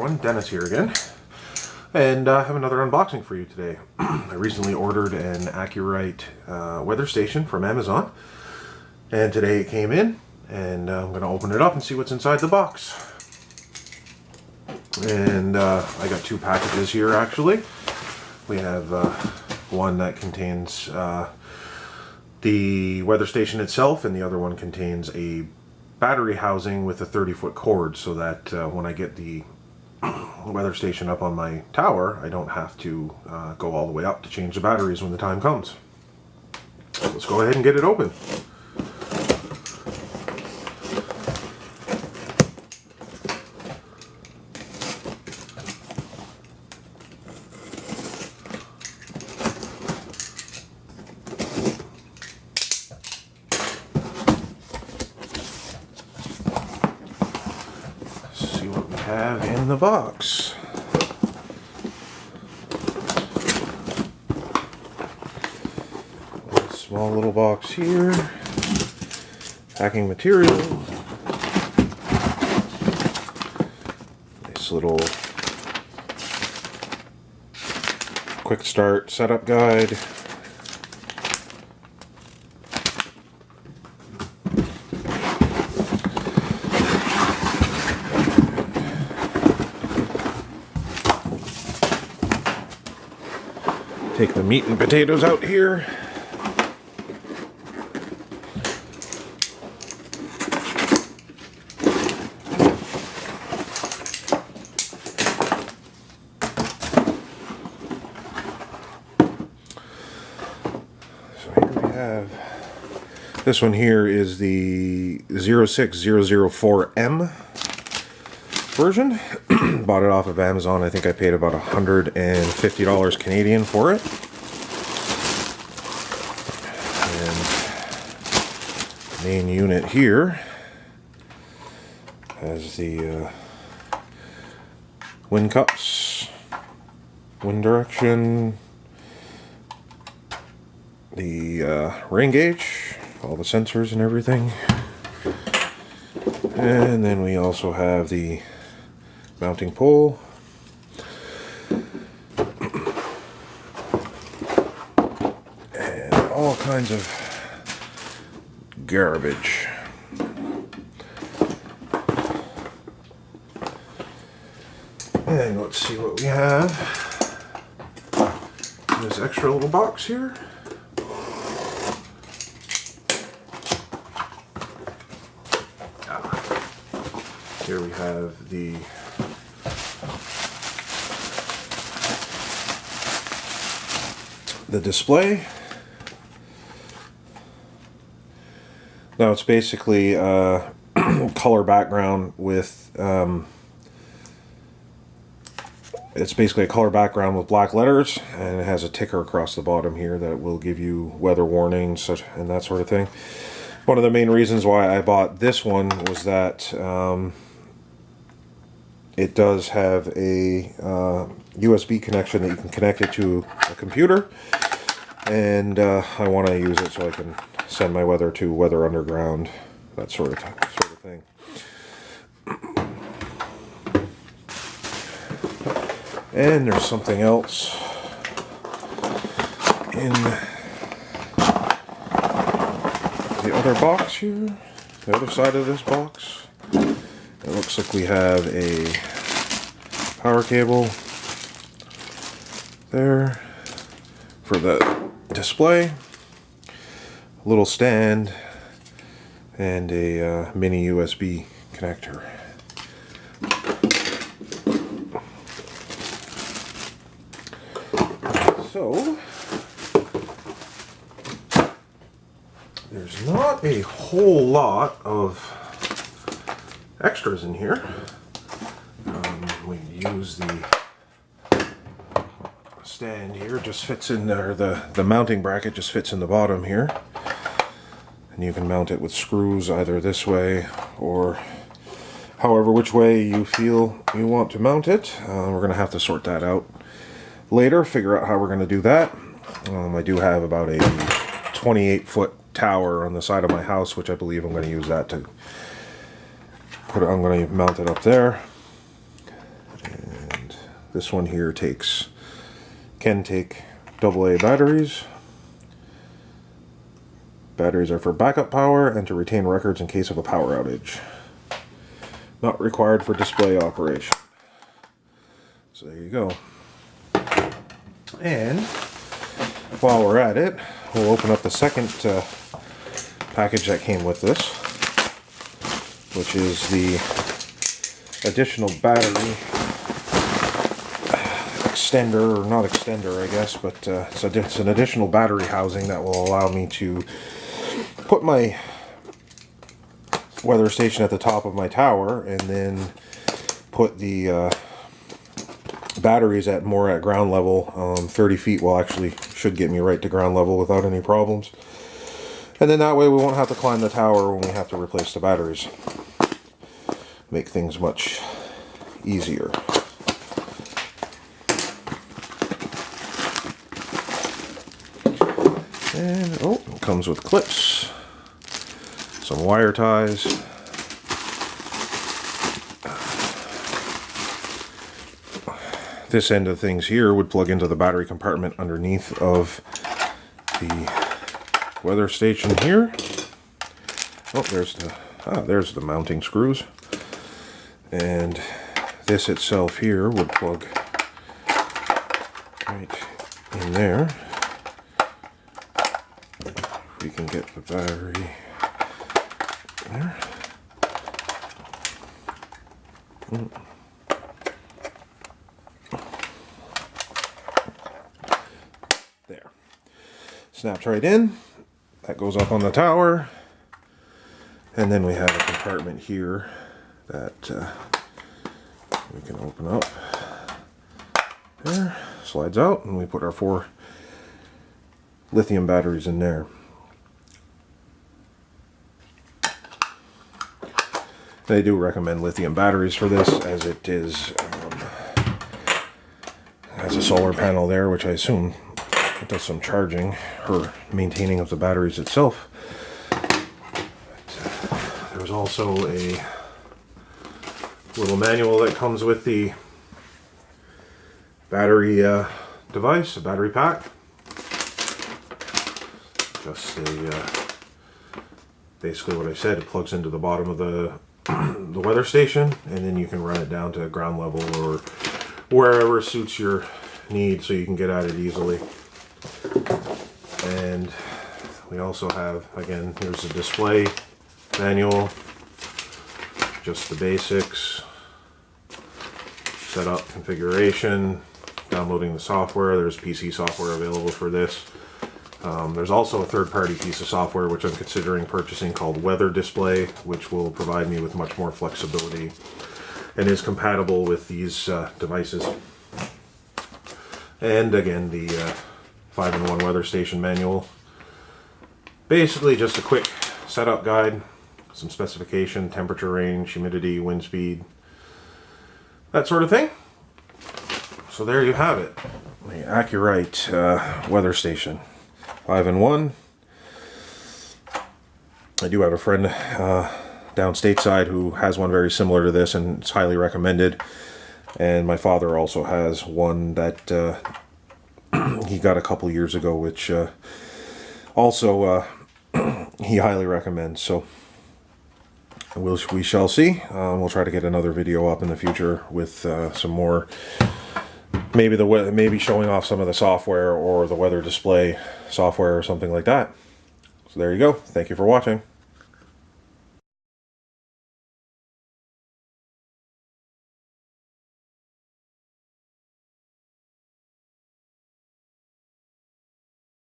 everyone, Dennis here again, and I have another unboxing for you today. I recently ordered an AcuRite weather station from Amazon, and today it came in, and I'm going to open it up and see what's inside the box. And I got two packages here actually. We have one that contains the weather station itself, and the other one contains a battery housing with a 30-foot cord, so that when I get the weather station up on my tower, I don't have to go all the way up to change the batteries when the time comes. Let's go ahead and get it open. Have in the box. A small little box here. Packing material. Nice little quick start setup guide. Take the meat and potatoes out here. So here we have, this one here is the 06004M version. Bought it off of Amazon. I think I paid about $150 Canadian for it. And the main unit here has the wind cups, wind direction, the rain gauge, all the sensors and everything. And then we also have the mounting pole, and all kinds of garbage. And let's see what we have in this extra little box here. Here we have the display. Now it's basically a color background with black letters, and it has a ticker across the bottom here that will give you weather warnings and that sort of thing. One of the main reasons why I bought this one was that it does have a USB connection that you can connect it to a computer, and I want to use it so I can send my weather to Weather Underground, that sort of thing. And there's something else in the other box here, the other side of this box. It looks like we have a power cable there for the display, a little stand, and a mini USB connector. So there's not a whole lot of extras in here. We use the stand here, just fits in there, the mounting bracket just fits in the bottom here, and you can mount it with screws either this way or however which way you feel you want to mount it. We're going to have to sort that out later, figure out how we're going to do that. I do have about a 28-foot tower on the side of my house, which I believe I'm going to use that to I'm going to mount it up there. This one here can take AA batteries. Batteries are for backup power and to retain records in case of a power outage. Not required for display operation. So there you go. And while we're at it, we'll open up the second package that came with this, which is the additional battery extender, or not extender I guess, but it's an additional battery housing that will allow me to put my weather station at the top of my tower and then put the batteries at ground level. 30 feet will actually should get me right to ground level without any problems. And then that way we won't have to climb the tower when we have to replace the batteries. Make things much easier. And it comes with clips, some wire ties, this end of things here would plug into the battery compartment underneath of the weather station here. Oh, there's the mounting screws. And this itself here would plug right in there. We can get the battery there. There. Snaps right in. That goes up on the tower. And then we have a compartment here that we can open up. There. Slides out, and we put our 4 lithium batteries in there. They do recommend lithium batteries for this, as it is has a solar panel there, which I assume it does some charging or maintaining of the batteries itself. There's also a little manual that comes with the battery device, a battery pack. Just basically what I said, it plugs into the bottom of the weather station, and then you can run it down to ground level or wherever suits your need, so you can get at it easily. And we also have, again, here's the display manual, just the basics, setup, configuration, downloading the software. There's PC software available for this. There's also a third-party piece of software which I'm considering purchasing called Weather Display, which will provide me with much more flexibility and is compatible with these devices. And again, the 5-in-1 weather station manual. Basically just a quick setup guide, some specification, temperature range, humidity, wind speed, that sort of thing. So there you have it, the AcuRite weather station. 5-in-1. I do have a friend down stateside who has one very similar to this, and it's highly recommended. And my father also has one that he got a couple years ago, which also he highly recommends. So we shall see. We'll try to get another video up in the future with some more. Maybe showing off some of the software or the weather display software or something like that. So there you go. Thank you for watching.